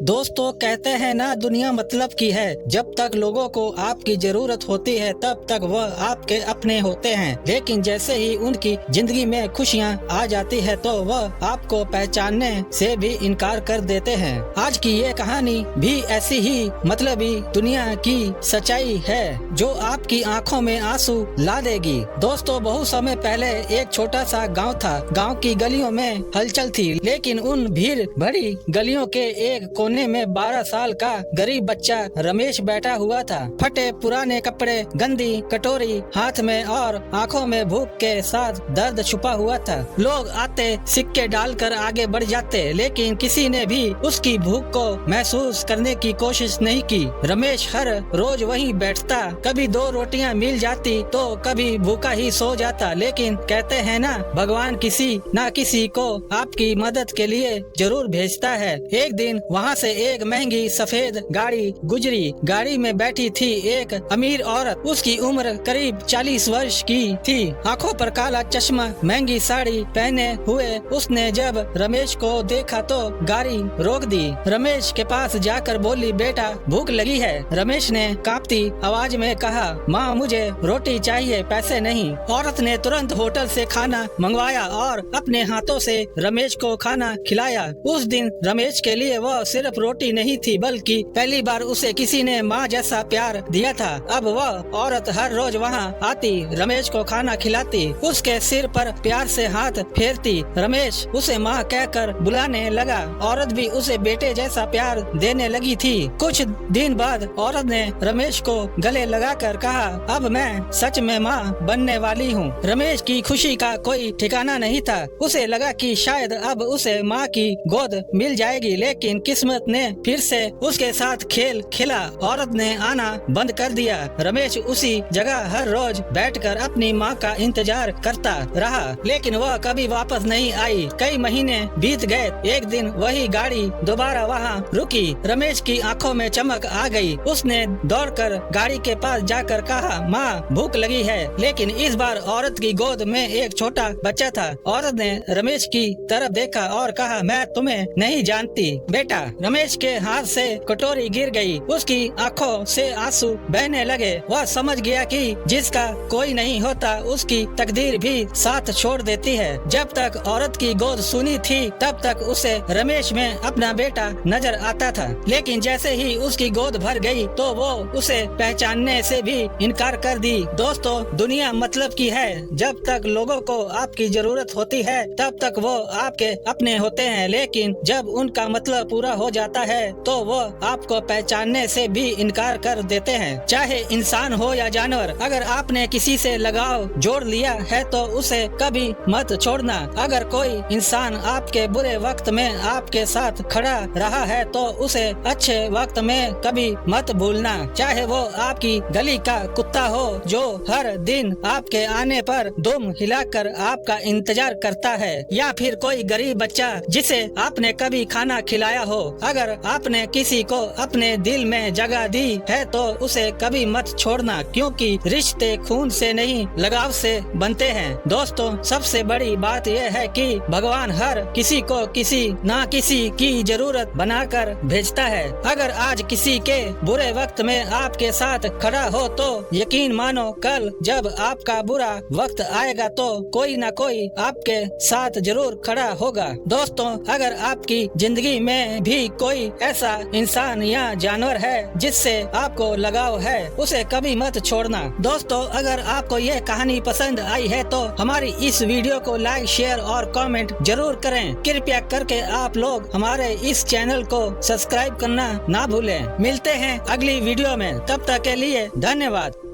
दोस्तों कहते हैं ना, दुनिया मतलब की है। जब तक लोगों को आपकी जरूरत होती है तब तक वह आपके अपने होते हैं, लेकिन जैसे ही उनकी जिंदगी में खुशियां आ जाती है तो वह आपको पहचानने से भी इनकार कर देते हैं। आज की ये कहानी भी ऐसी ही मतलबी दुनिया की सच्चाई है जो आपकी आंखों में आंसू ला देगी। दोस्तों बहुत समय पहले एक छोटा सा गाँव था। गाँव की गलियों में हलचल थी, लेकिन उन भीड़ भरी गलियों के एक कोने में 12 साल का गरीब बच्चा रमेश बैठा हुआ था। फटे पुराने कपड़े, गंदी कटोरी हाथ में और आंखों में भूख के साथ दर्द छुपा हुआ था। लोग आते सिक्के डालकर आगे बढ़ जाते, लेकिन किसी ने भी उसकी भूख को महसूस करने की कोशिश नहीं की। रमेश हर रोज वहीं बैठता, कभी 2 रोटियां मिल जाती तो कभी भूखा ही सो जाता। लेकिन कहते हैं ना, भगवान किसी न किसी को आपकी मदद के लिए जरूर भेजता है। एक दिन वहाँ से एक महंगी सफेद गाड़ी गुजरी। गाड़ी में बैठी थी एक अमीर औरत। उसकी उम्र करीब 40 वर्ष की थी। आंखों पर काला चश्मा, महंगी साड़ी पहने हुए उसने जब रमेश को देखा तो गाड़ी रोक दी। रमेश के पास जाकर बोली, बेटा भूख लगी है। रमेश ने कांपती आवाज में कहा, माँ मुझे रोटी चाहिए, पैसे नहीं। औरत ने तुरंत होटल से खाना मंगवाया और अपने हाथों से रमेश को खाना खिलाया। उस दिन रमेश के लिए वह सिर्फ रोटी नहीं थी, बल्कि पहली बार उसे किसी ने माँ जैसा प्यार दिया था। अब वह औरत हर रोज वहाँ आती, रमेश को खाना खिलाती, उसके सिर पर प्यार से हाथ फेरती। रमेश उसे माँ कहकर बुलाने लगा। औरत भी उसे बेटे जैसा प्यार देने लगी थी। कुछ दिन बाद औरत ने रमेश को गले लगाकर कहा, अब मैं सच में माँ बनने वाली हूँ। रमेश की खुशी का कोई ठिकाना नहीं था। उसे लगा कि शायद अब उसे माँ की गोद मिल जाएगी, लेकिन किस्मत ने फिर से उसके साथ खेल खेला। औरत ने आना बंद कर दिया। रमेश उसी जगह हर रोज बैठकर अपनी माँ का इंतजार करता रहा, लेकिन वह कभी वापस नहीं आई। कई महीने बीत गए। एक दिन वही गाड़ी दोबारा वहाँ रुकी। रमेश की आंखों में चमक आ गई। उसने दौड़कर गाड़ी के पास जाकर कहा, माँ भूख लगी है। लेकिन इस बार औरत की गोद में एक छोटा बच्चा था। औरत ने रमेश की तरफ देखा और कहा, मैं तुम्हें नहीं जानती बेटा। रमेश के हाथ से कटोरी गिर गई। उसकी आंखों से आंसू बहने लगे। वह समझ गया कि जिसका कोई नहीं होता उसकी तकदीर भी साथ छोड़ देती है। जब तक औरत की गोद सुनी थी तब तक उसे रमेश में अपना बेटा नजर आता था, लेकिन जैसे ही उसकी गोद भर गई तो वो उसे पहचानने से भी इनकार कर दी। दोस्तों दुनिया मतलब की है। जब तक लोगों को आपकी जरूरत होती है तब तक वो आपके अपने होते हैं, लेकिन जब उनका मतलब पूरा हो जाता है तो वो आपको पहचानने से भी इनकार कर देते हैं। चाहे इंसान हो या जानवर, अगर आपने किसी से लगाव जोड़ लिया है तो उसे कभी मत छोड़ना। अगर कोई इंसान आपके बुरे वक्त में आपके साथ खड़ा रहा है तो उसे अच्छे वक्त में कभी मत भूलना। चाहे वो आपकी गली का कुत्ता हो जो हर दिन आपके आने पर दुम हिलाकर आपका इंतजार करता है, या फिर कोई गरीब बच्चा जिसे आपने कभी खाना खिलाया हो। अगर आपने किसी को अपने दिल में जगह दी है तो उसे कभी मत छोड़ना, क्योंकि रिश्ते खून से नहीं लगाव से बनते हैं। दोस्तों सबसे बड़ी बात यह है कि भगवान हर किसी को किसी ना किसी की जरूरत बनाकर भेजता है। अगर आज किसी के बुरे वक्त में आपके साथ खड़ा हो तो यकीन मानो कल जब आपका बुरा वक्त आएगा तो कोई ना कोई आपके साथ जरूर खड़ा होगा। दोस्तों अगर आपकी जिंदगी में भी कोई ऐसा इंसान या जानवर है जिससे आपको लगाव है, उसे कभी मत छोड़ना। दोस्तों अगर आपको यह कहानी पसंद आई है तो हमारी इस वीडियो को लाइक, शेयर और कमेंट जरूर करें। कृपया करके आप लोग हमारे इस चैनल को सब्सक्राइब करना ना भूलें। मिलते हैं अगली वीडियो में, तब तक के लिए धन्यवाद।